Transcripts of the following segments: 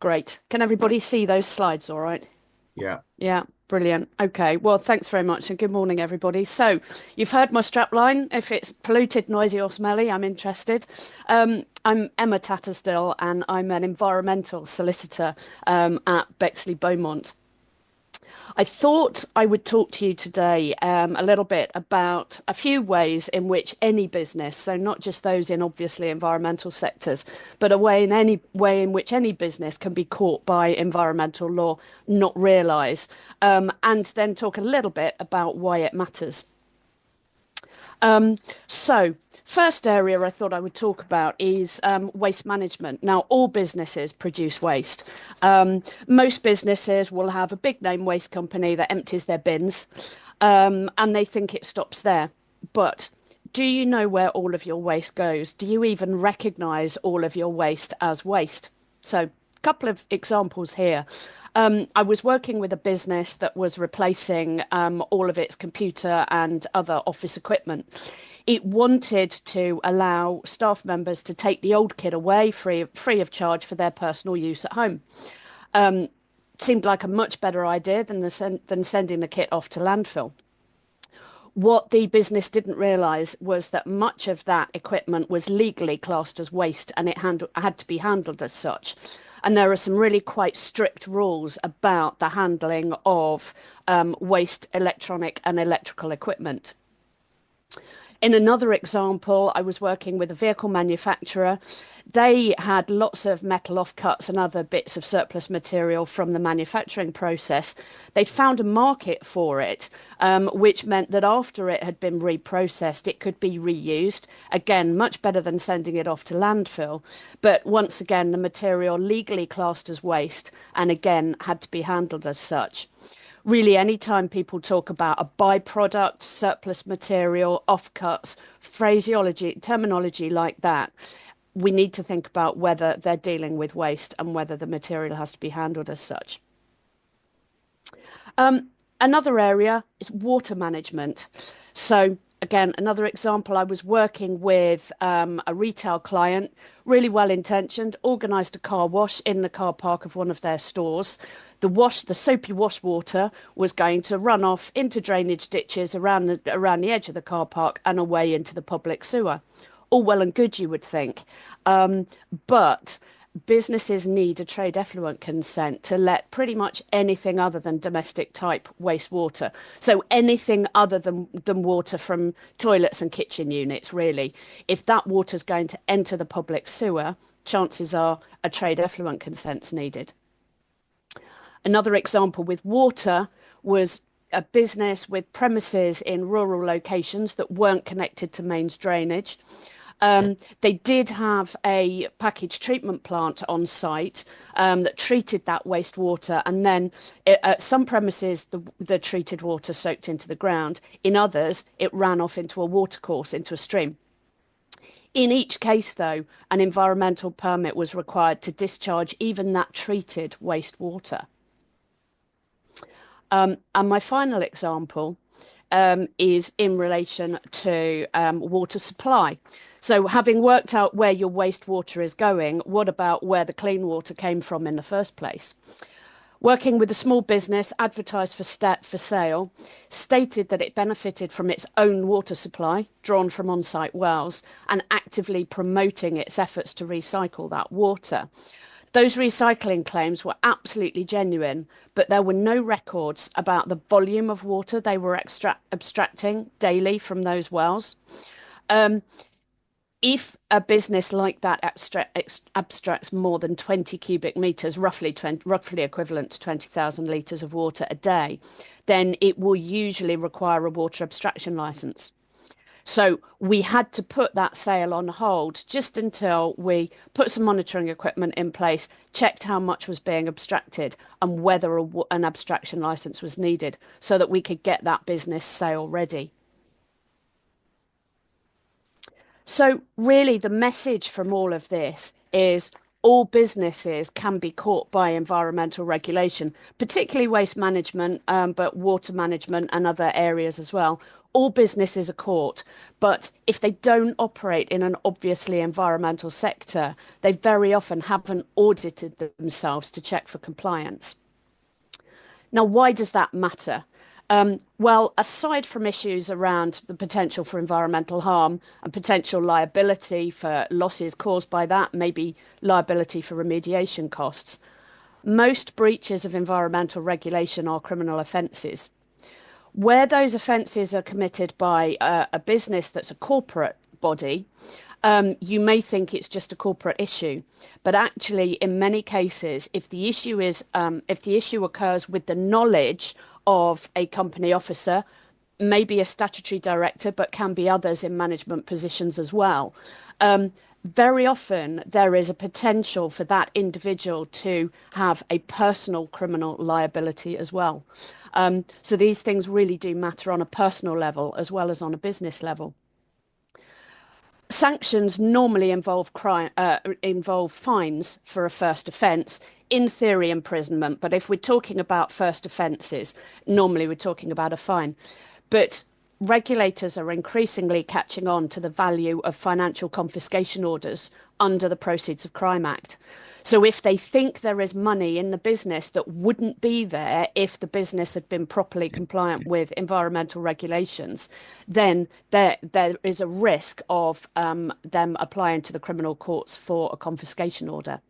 Great. Can everybody see those slides all right? Yeah. Yeah, brilliant. Okay, well, thanks very much and good morning, everybody. So, you've heard my strapline. If it's polluted, noisy, or smelly, I'm interested. I'm Emma Tattersdill and I'm an environmental solicitor at Bexley, Beaumont. I thought I would talk to you today a little bit about a few ways in which any business, so not just those in obviously environmental sectors, but a way in any way in which any business can be caught by environmental law, not realise, and then talk a little bit about why it matters. Um, so, first area I thought I would talk about is waste management. Now, all businesses produce waste. Most businesses will have a big name waste company that empties their bins, and they think it stops there. But do you know where all of your waste goes? Do you even recognise all of your waste as waste? So, couple of examples here. I was working with a business that was replacing all of its computer and other office equipment. It wanted to allow staff members to take the old kit away free of charge for their personal use at home. Seemed like a much better idea than sending the kit off to landfill. What the business didn't realise was that much of that equipment was legally classed as waste and it had to be handled as such. And there are some really quite strict rules about the handling of waste electronic and electrical equipment. In another example, I was working with a vehicle manufacturer. They had lots of metal offcuts and other bits of surplus material from the manufacturing process. They'd found a market for it, which meant that after it had been reprocessed, it could be reused. Again, much better than sending it off to landfill. But once again, the material legally classed as waste and again had to be handled as such. Really, anytime people talk about a byproduct, surplus material, offcuts, phraseology, terminology like that, we need to think about whether they're dealing with waste and whether the material has to be handled as such. Another area is water management. So again, another example, I was working with a retail client, really well intentioned, organised a car wash in the car park of one of their stores. The soapy wash water was going to run off into drainage ditches around the edge of the car park and away into the public sewer. All well and good, you would think. But businesses need a trade effluent consent to let pretty much anything other than domestic type wastewater. So anything other than water from toilets and kitchen units, really. If that water is going to enter the public sewer, chances are a trade effluent consent's needed. Another example with water was a business with premises in rural locations that weren't connected to mains drainage. They did have a package treatment plant on site that treated that wastewater, and then at some premises, the treated water soaked into the ground. In others, it ran off into a watercourse, into a stream. In each case, though, an environmental permit was required to discharge even that treated wastewater. And my final example is in relation to water supply. So, having worked out where your wastewater is going, what about where the clean water came from in the first place? Working with a small business advertised for sale, stated that it benefited from its own water supply drawn from on-site wells and actively promoting its efforts to recycle that water. Those recycling claims were absolutely genuine, but there were no records about the volume of water they were abstracting daily from those wells. If a business like that abstracts more than 20 cubic meters, roughly equivalent to 20,000 litres of water a day, then it will usually require a water abstraction licence. So we had to put that sale on hold just until we put some monitoring equipment in place, checked how much was being abstracted and whether an abstraction license was needed so that we could get that business sale ready. So really the message from all of this is all businesses can be caught by environmental regulation, particularly waste management, but water management and other areas as well. All businesses are caught, but if they don't operate in an obviously environmental sector, they very often haven't audited themselves to check for compliance. Now, why does that matter? Well, aside from issues around the potential for environmental harm and potential liability for losses caused by that, maybe liability for remediation costs, most breaches of environmental regulation are criminal offences. Where those offences are committed by a business that's a corporate body, you may think it's just a corporate issue, but actually, in many cases, if the issue occurs with the knowledge of a company officer, maybe a statutory director, but can be others in management positions as well. Very often, there is a potential for that individual to have a personal criminal liability as well. So these things really do matter on a personal level as well as on a business level. Sanctions normally involve fines for a first offence, in theory imprisonment, but if we're talking about first offences, normally we're talking about a fine. But regulators are increasingly catching on to the value of financial confiscation orders under the Proceeds of Crime Act. So if they think there is money in the business that wouldn't be there if the business had been properly compliant with environmental regulations, then there is a risk of them applying to the criminal courts for a confiscation order.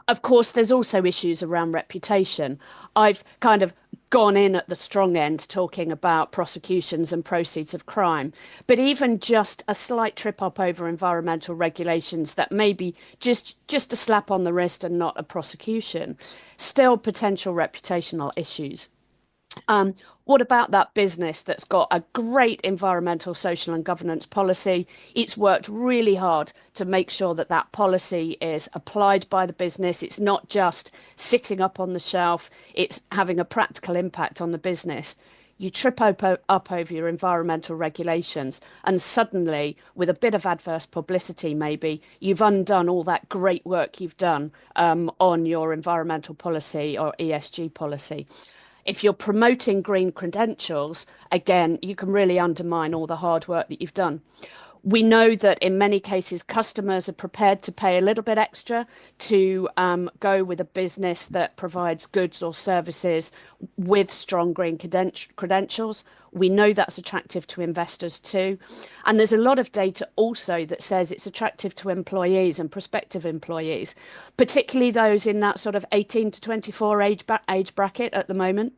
Of course, there's also issues around reputation. I've kind of gone in at the strong end talking about prosecutions and proceeds of crime, but even just a slight trip up over environmental regulations that may be just a slap on the wrist and not a prosecution, still potential reputational issues. What about that business that's got a great environmental, social, and governance policy? It's worked really hard to make sure that that policy is applied by the business. It's not just sitting up on the shelf, it's having a practical impact on the business. You trip up over your environmental regulations, and suddenly, with a bit of adverse publicity, maybe you've undone all that great work you've done on your environmental policy or ESG policy. If you're promoting green credentials, again, you can really undermine all the hard work that you've done. We know that in many cases, customers are prepared to pay a little bit extra to go with a business that provides goods or services with strong green credentials. We know that's attractive to investors too. And there's a lot of data also that says it's attractive to employees and prospective employees, particularly those in that sort of 18 to 24 age bracket at the moment.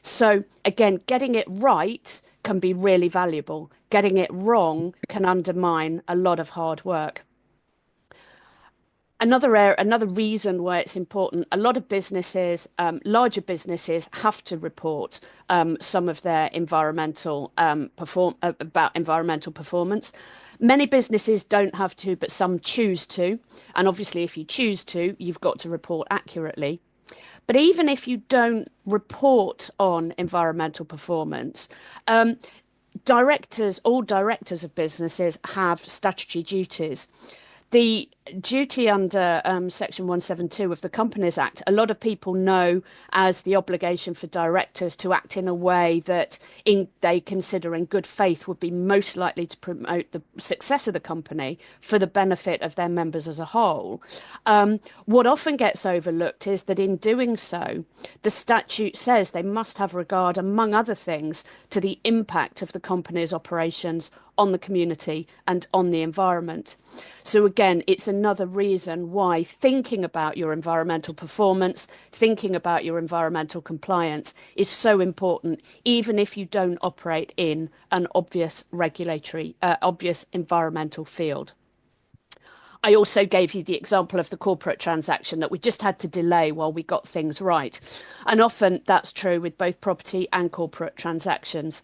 So again, getting it right can be really valuable. Getting it wrong can undermine a lot of hard work. Another reason why it's important, a lot of businesses, larger businesses, have to report some of their environmental about environmental performance. Many businesses don't have to, but some choose to. And obviously, if you choose to, you've got to report accurately. But even if you don't report on environmental performance, all directors of businesses have statutory duties. The duty under Section 172 of the Companies Act, a lot of people know as the obligation for directors to act in a way that they consider in good faith would be most likely to promote the success of the company for the benefit of their members as a whole. What often gets overlooked is that in doing so, the statute says they must have regard, among other things, to the impact of the company's operations on the community and on the environment. So again, it's another reason why thinking about your environmental performance, thinking about your environmental compliance is so important, even if you don't operate in an obvious environmental field. I also gave you the example of the corporate transaction that we just had to delay while we got things right. And often that's true with both property and corporate transactions.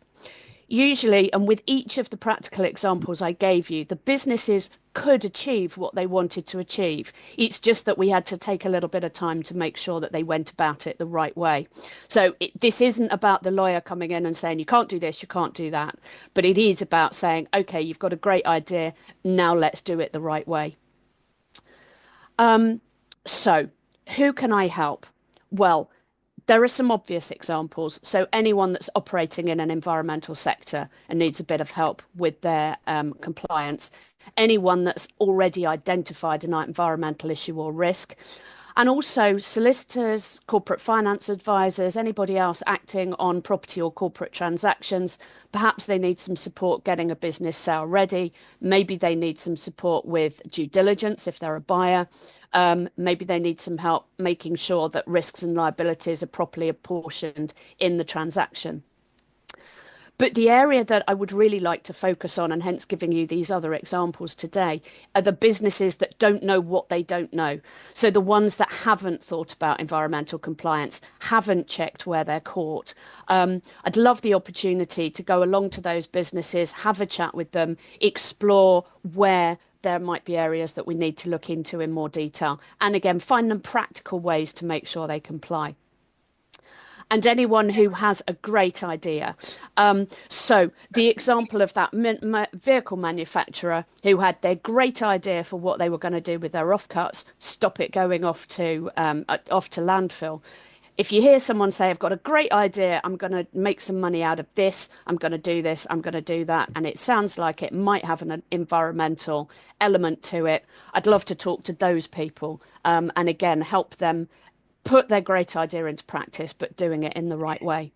Usually, and with each of the practical examples I gave you, the businesses could achieve what they wanted to achieve. It's just that we had to take a little bit of time to make sure that they went about it the right way. So this isn't about the lawyer coming in and saying, you can't do this, you can't do that. But it is about saying, OK, you've got a great idea. Now let's do it the right way. So, who can I help? Well, there are some obvious examples. So, anyone that's operating in an environmental sector and needs a bit of help with their compliance, anyone that's already identified an environmental issue or risk, and also solicitors, corporate finance advisors, anybody else acting on property or corporate transactions. Perhaps they need some support getting a business sale ready. Maybe they need some support with due diligence if they're a buyer. Maybe they need some help making sure that risks and liabilities are properly apportioned in the transaction. But the area that I would really like to focus on, and hence giving you these other examples today, are the businesses that don't know what they don't know. So the ones that haven't thought about environmental compliance, haven't checked where they're caught. I'd love the opportunity to go along to those businesses, have a chat with them, explore where there might be areas that we need to look into in more detail. And again, find them practical ways to make sure they comply, and anyone who has a great idea. So the example of that vehicle manufacturer who had their great idea for what they were going to do with their offcuts, stop it going off to landfill. If you hear someone say, I've got a great idea, I'm going to make some money out of this, I'm going to do this, I'm going to do that, and it sounds like it might have an environmental element to it, I'd love to talk to those people, and again, help them put their great idea into practice, but doing it in the right way.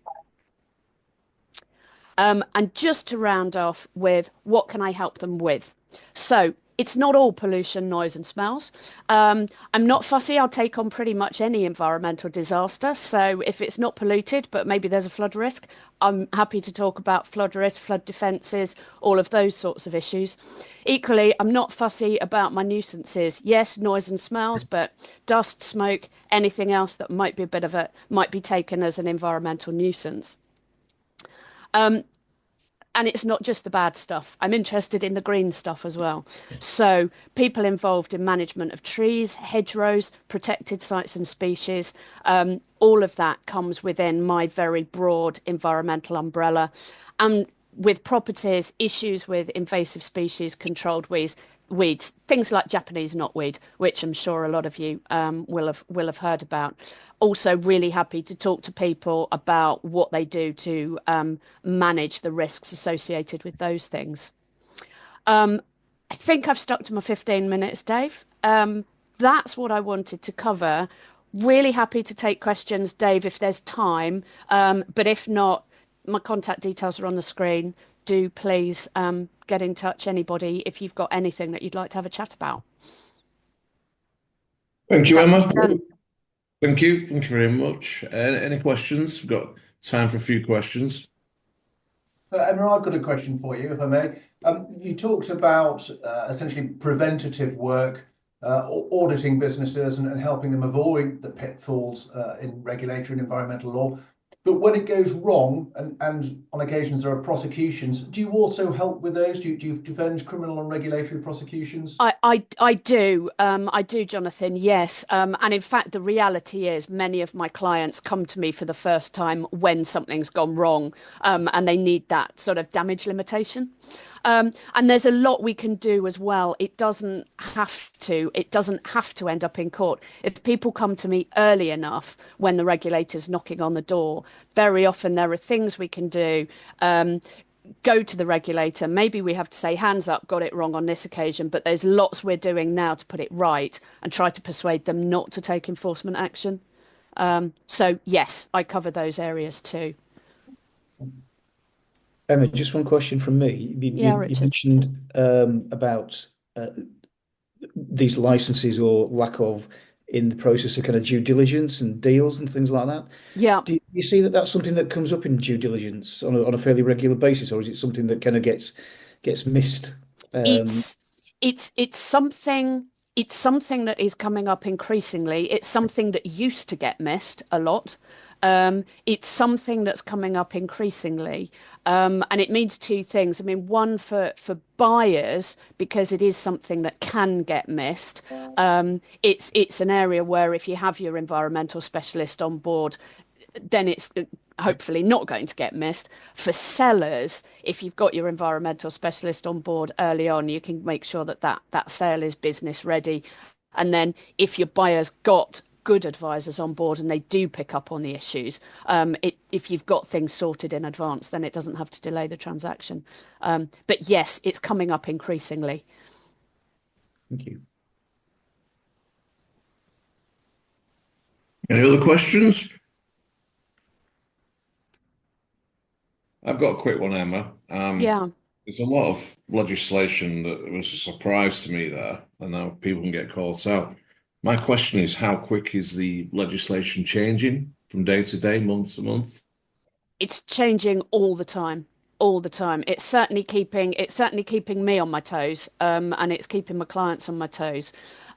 And just to round off with what can I help them with? So it's not all pollution, noise, and smells. I'm not fussy. I'll take on pretty much any environmental disaster. So if it's not polluted, but maybe there's a flood risk, I'm happy to talk about flood risk, flood defences, all of those sorts of issues. Equally, I'm not fussy about my nuisances. Yes, noise and smells, but dust, smoke, anything else that might be taken as an environmental nuisance. And it's not just the bad stuff. I'm interested in the green stuff as well. So people involved in management of trees, hedgerows, protected sites and species, all of that comes within my very broad environmental umbrella. And with properties, issues with invasive species, controlled weeds, things like Japanese knotweed, which I'm sure a lot of you will have heard about. Also, really happy to talk to people about what they do to manage the risks associated with those things. I think I've stuck to my 15 minutes, Dave. That's what I wanted to cover. Really happy to take questions, Dave, if there's time. But if not, my contact details are on the screen. Do please get in touch, anybody, if you've got anything that you'd like to have a chat about. Thank you, That's me Emma. done. Thank you. Thank you very much. Any questions? We've got time for a few questions. Emma, I've got a question for you, if I may. You talked about essentially preventative work, auditing businesses and helping them avoid the pitfalls in regulatory and environmental law. But when it goes wrong, and on occasions there are prosecutions, do you also help with those? Do you defend criminal and regulatory prosecutions? I do, Jonathan. Yes, and in fact, the reality is many of my clients come to me for the first time when something's gone wrong, and they need that sort of damage limitation. And there's a lot we can do as well. It doesn't have to. It doesn't have to end up in court. If people come to me early enough when the regulator's knocking on the door, very often there are things we can do. Go to the regulator. Maybe we have to say, hands up, got it wrong on this occasion, but there's lots we're doing now to put it right and try to persuade them not to take enforcement action. So yes, I cover those areas too. Emma, just one question from me. Yeah, You Richard. mentioned about these licenses or lack of in the process of kind of due diligence and deals and things like that. Yeah, Do you see that that's something that comes up in due diligence on a fairly regular basis, or is it something that kind of gets missed? Um, it's it's something that is coming up increasingly. It's something that used to get missed a lot. It's something that's coming up increasingly, and it means two things. I mean, one for buyers because it is something that can get missed. It's an area where if you have your environmental specialist on board, then it's hopefully not going to get missed. For sellers, if you've got your environmental specialist on board early on, you can make sure that that sale is business ready. And then if your buyer's got good advisors on board and they do pick up on the issues, if you've got things sorted in advance, then it doesn't have to delay the transaction. But yes, it's coming up increasingly. Thank you. Any other questions? I've got a quick one, Emma. Yeah. There's a lot of legislation that was a surprise to me there, and now people can get caught out. My question is, how quick is the legislation changing from day to day, month to month? It's changing all the time, all the time. It's certainly keeping me on my toes, and it's keeping my clients on my toes.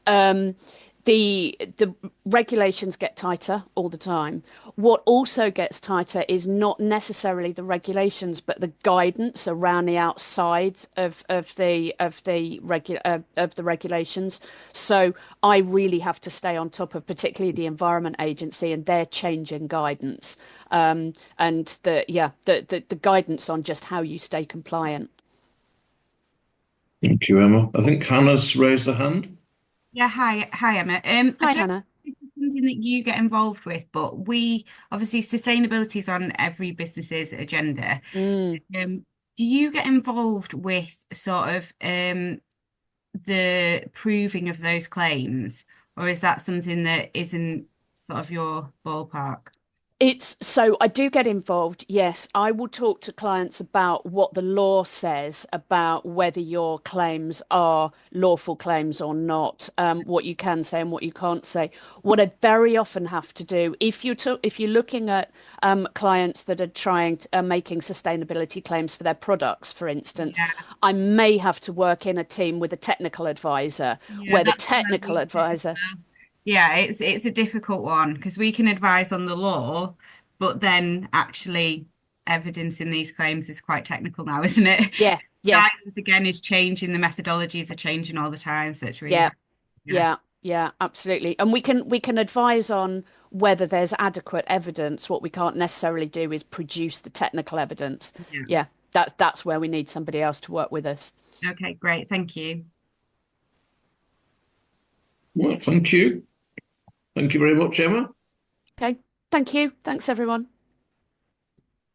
Um, the regulations get tighter all the time. What also gets tighter is not necessarily the regulations, but the guidance around the outsides of the regulations. So I really have to stay on top of particularly the Environment Agency and their changing guidance, and the guidance on just how you stay compliant. Thank you, Emma. I think Hannah's raised a hand. Yeah, hi, Emma. I Hi, don't know Hannah. if it's something that you get involved with, but we obviously sustainability is on every business's agenda. Mm. Do you get involved with sort of the proving of those claims, or is that something that isn't sort of your ballpark? So I do get involved. Yes, I will talk to clients about what the law says about whether your claims are lawful claims or not, what you can say and what you can't say. What I very often have to do, if you're looking at clients that are making sustainability claims for their products, for instance, Yeah, I may have to work in a team with a technical advisor, yeah, where the that's where technical we sit as advisor. well. Yeah, it's a difficult one because we can advise on the law, but then actually evidencing these claims is quite technical now, isn't it? Yeah, yeah, Guidance again is changing, the methodologies are changing all the time, so it's really yeah. hard. Yeah. Yeah, yeah, absolutely. And we can advise on whether there's adequate evidence. What we can't necessarily do is produce the technical evidence. Yeah. Yeah, that's where we need somebody else to work with us. Okay, great. Thank you. Well, thank you. Thank you very much, Emma. Okay. Thank you. Thanks, everyone.